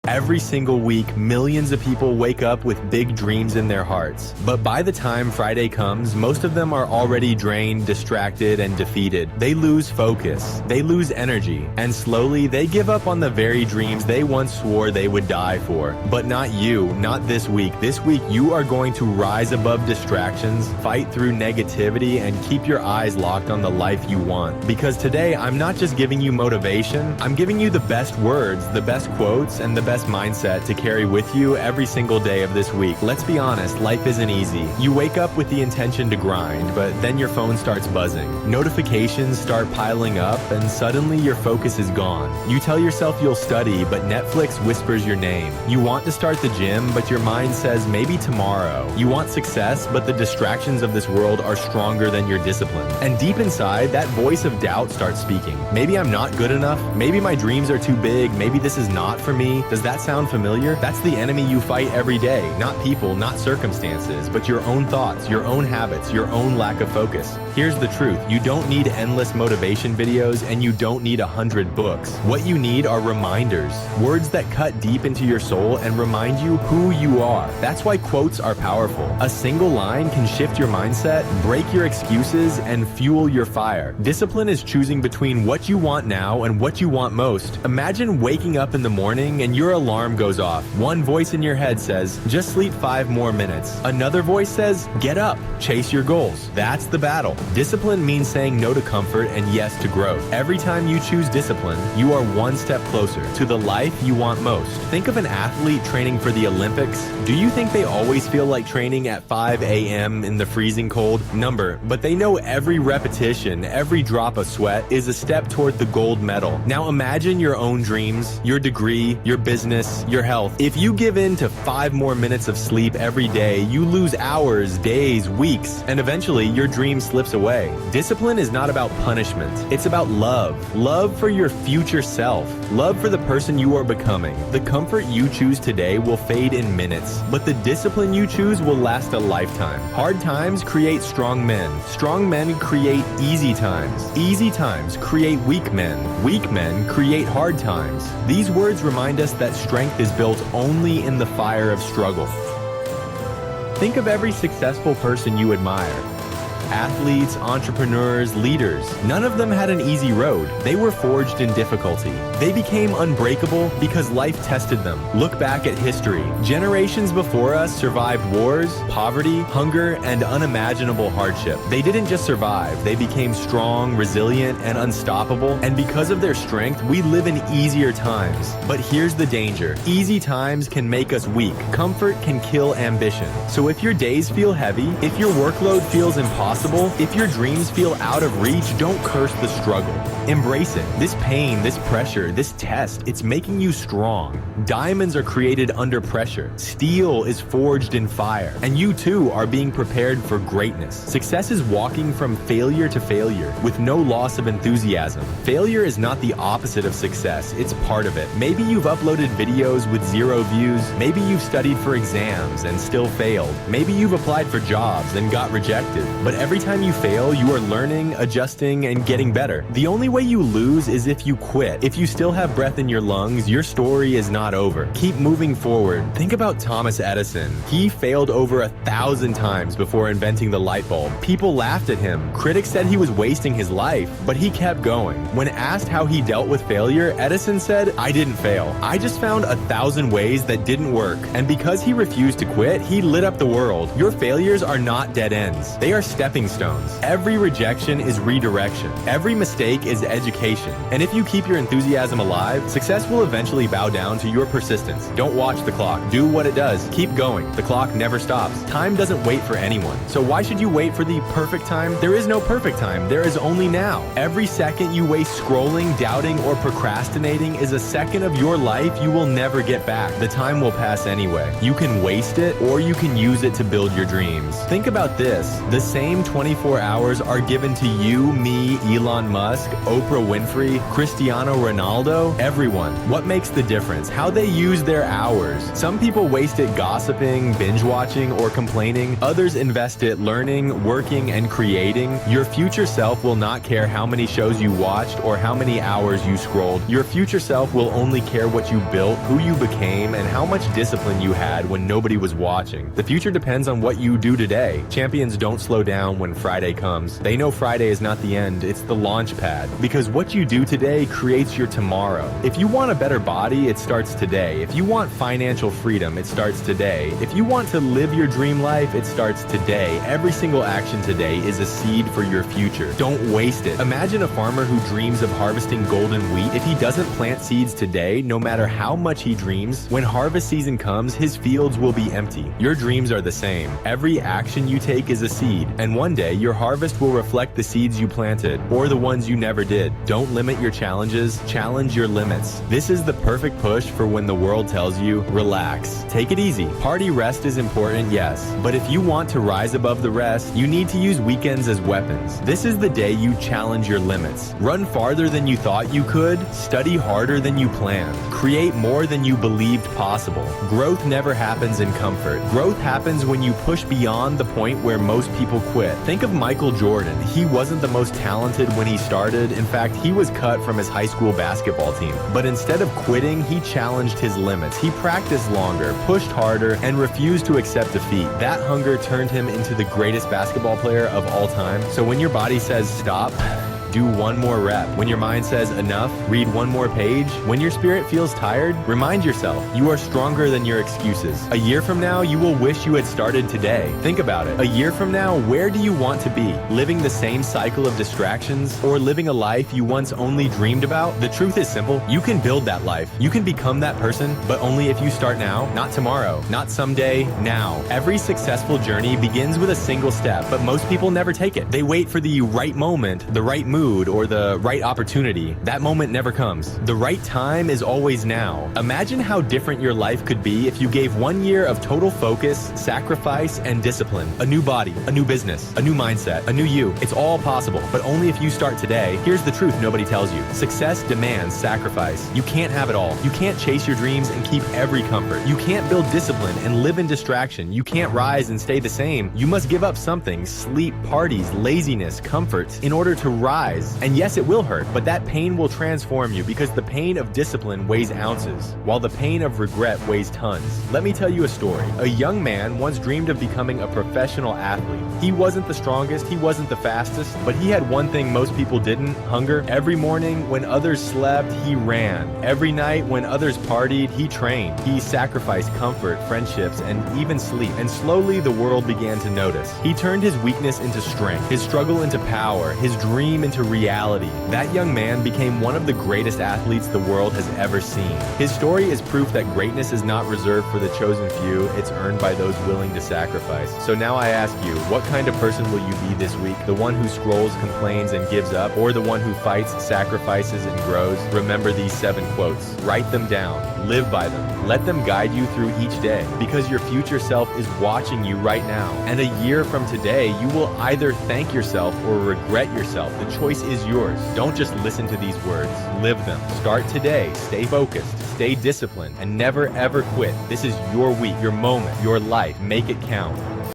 Every single week, millions of people wake up with big dreams in their hearts. But by the time Friday comes, most of them are already drained, distracted, and defeated. They lose focus, they lose energy, and slowly they give up on the very dreams they once swore they would die for. But not you, not this week. This week, you are going to rise above distractions, fight through negativity, and keep your eyes locked on the life you want. Because today, I'm not just giving you motivation, I'm giving you the best words, the best quotes, and the best mindset to carry with you every single day of this week. Let's be honest, life isn't easy. You wake up with the intention to grind, but then your phone starts buzzing. Notifications start piling up, and suddenly your focus is gone. You tell yourself you'll study, but Netflix whispers your name. You want to start the gym, but your mind says maybe tomorrow. You want success, but the distractions of this world are stronger than your discipline. And deep inside, that voice of doubt starts speaking. Maybe I'm not good enough. Maybe my dreams are too big. Maybe this is not for me. Does that sound familiar? That's the enemy you fight every day. Not people, not circumstances, but your own thoughts, your own habits, your own lack of focus. Here's the truth. You don't need endless motivation videos, and you don't need 100 books. What you need are reminders. Words that cut deep into your soul and remind you who you are. That's why quotes are powerful. A single line can shift your mindset, break your excuses, and fuel your fire. Discipline is choosing between what you want now and what you want most. Imagine waking up in the morning and your alarm goes off. One voice in your head says, just sleep 5 more minutes. Another voice says, get up, chase your goals. That's the battle. Discipline means saying no to comfort and yes to growth. Every time you choose discipline, you are one step closer to the life you want most. Think of an athlete training for the Olympics. Do you think they always feel like training at 5 a.m. in the freezing cold? But they know every repetition, every drop of sweat is a step toward the gold medal. Now imagine your own dreams, your degree, your business, your health. If you give in to 5 more minutes of sleep every day, you lose hours, days, weeks, and eventually your dream slips away. Discipline is not about punishment. It's about love. Love for your future self. Love for the person you are becoming. The comfort you choose today will fade in minutes, but the discipline you choose will last a lifetime. Hard times create strong men. Strong men create easy times. Easy times create weak men. Weak men create hard times. These words remind us that strength is built only in the fire of struggle. Think of every successful person you admire. Athletes, entrepreneurs, leaders. None of them had an easy road. They were forged in difficulty. They became unbreakable because life tested them. Look back at history. Generations before us survived wars, poverty, hunger, and unimaginable hardship. They didn't just survive. They became strong, resilient, and unstoppable. And because of their strength, we live in easier times. But here's the danger. Easy times can make us weak. Comfort can kill ambition. So if your days feel heavy, if your workload feels impossible, if your dreams feel out of reach, don't curse the struggle. Embrace it. This pain, this pressure, this test, it's making you strong. Diamonds are created under pressure. Steel is forged in fire. And you too are being prepared for greatness. Success is walking from failure to failure with no loss of enthusiasm. Failure is not the opposite of success. It's part of it. Maybe you've uploaded videos with 0 views. Maybe you've studied for exams and still failed. Maybe you've applied for jobs and got rejected. But every time you fail, you are learning, adjusting, and getting better. The only way you lose is if you quit. If you still have breath in your lungs, your story is not over. Keep moving forward. Think about Thomas Edison. He failed over 1,000 times before inventing the light bulb. People laughed at him. Critics said he was wasting his life, but he kept going. When asked how he dealt with failure, Edison said, I didn't fail. I just found 1,000 ways that didn't work. And because he refused to quit, he lit up the world. Your failures are not dead ends. They are stepping stones. Every rejection is redirection. Every mistake is education. And if you keep your enthusiasm alive, success will eventually bow down to your persistence. Don't watch the clock. Do what it does. Keep going. The clock never stops. Time doesn't wait for anyone. So why should you wait for the perfect time? There is no perfect time. There is only now. Every second you waste scrolling, doubting, or procrastinating is a second of your life you will never get back. The time will pass anyway. You can waste it, or you can use it to build your dreams. Think about this. The same 24 hours are given to you, me, Elon Musk, Oprah Winfrey, Cristiano Ronaldo, everyone. What makes the difference? How they use their hours. Some people waste it gossiping, binge watching, or complaining. Others invest it learning, working, and creating. Your future self will not care how many shows you watched or how many hours you scrolled. Your future self will only care what you built, who you became, and how much discipline you had when nobody was watching. The future depends on what you do today. Champions don't slow down when Friday comes. They know Friday is not the end, it's the launch pad. Because what you do today creates your tomorrow. If you want a better body, it starts today. If you want financial freedom, it starts today. If you want to live your dream life, it starts today. Every single action today is a seed for your future. Don't waste it. Imagine a farmer who dreams of harvesting golden wheat. If he doesn't plant seeds today, no matter how much he dreams, when harvest season comes, his fields will be empty. Your dreams are the same. Every action you take is a seed, and one day your harvest will reflect the seeds you planted, or the ones you never did. Don't limit your challenges, challenge your limits. This is the perfect push for when the world tells you, relax, take it easy. Party rest is important, yes, but if you want to rise above the rest, you need to use weekends as weapons. This is the day you challenge your limits. Run farther than you thought you could, study harder than you planned, create more than you believed possible. Growth never happens in comfort. Growth happens when you push beyond the point where most people quit. Think of Michael Jordan. He wasn't the most talented when he started. In fact, he was cut from his high school basketball team. But instead of quitting, he challenged his limits. He practiced longer, pushed harder, and refused to accept defeat. That hunger turned him into the greatest basketball player of all time. So when your body says stop, do one more rep. When your mind says enough, read one more page. When your spirit feels tired, remind yourself you are stronger than your excuses. A year from now, you will wish you had started today. Think about it. A year from now, where do you want to be? Living the same cycle of distractions, or living a life you once only dreamed about? The truth is simple. You can build that life. You can become that person, but only if you start now, not tomorrow, not someday, now. Every successful journey begins with a single step, but most people never take it. They wait for the right moment, the right mood, or the right opportunity. That moment never comes. The right time is always now. Imagine how different your life could be if you gave 1 year of total focus, sacrifice, and discipline. A new body, a new business, a new mindset, a new you. It's all possible, but only if you start today. Here's the truth nobody tells you. Success demands sacrifice. You can't have it all. You can't chase your dreams and keep every comfort. You can't build discipline and live in distraction. You can't rise and stay the same. You must give up something: sleep, parties, laziness, comforts, in order to rise. And yes, it will hurt, but that pain will transform you, because the pain of discipline weighs ounces, while the pain of regret weighs tons. Let me tell you a story. A young man once dreamed of becoming a professional athlete. He wasn't the strongest, he wasn't the fastest, but he had one thing most people didn't: hunger. Every morning when others slept, he ran. Every night when others partied, he trained. He sacrificed comfort, friendships, and even sleep. And slowly the world began to notice. He turned his weakness into strength, his struggle into power, his dream into reality. That young man became one of the greatest athletes the world has ever seen. His story is proof that greatness is not reserved for the chosen few, it's earned by those willing to sacrifice. So now I ask you, what kind of person will you be this week? The one who scrolls, complains, and gives up, or the one who fights, sacrifices, and grows? Remember these 7 quotes. Write them down. Live by them. Let them guide you through each day, because your future self is watching you right now. And a year from today, you will either thank yourself or regret yourself. The choice is yours. Don't just listen to these words. Live them. Start today. Stay focused. Stay disciplined. And never ever quit. This is your week, your moment, your life. Make it count.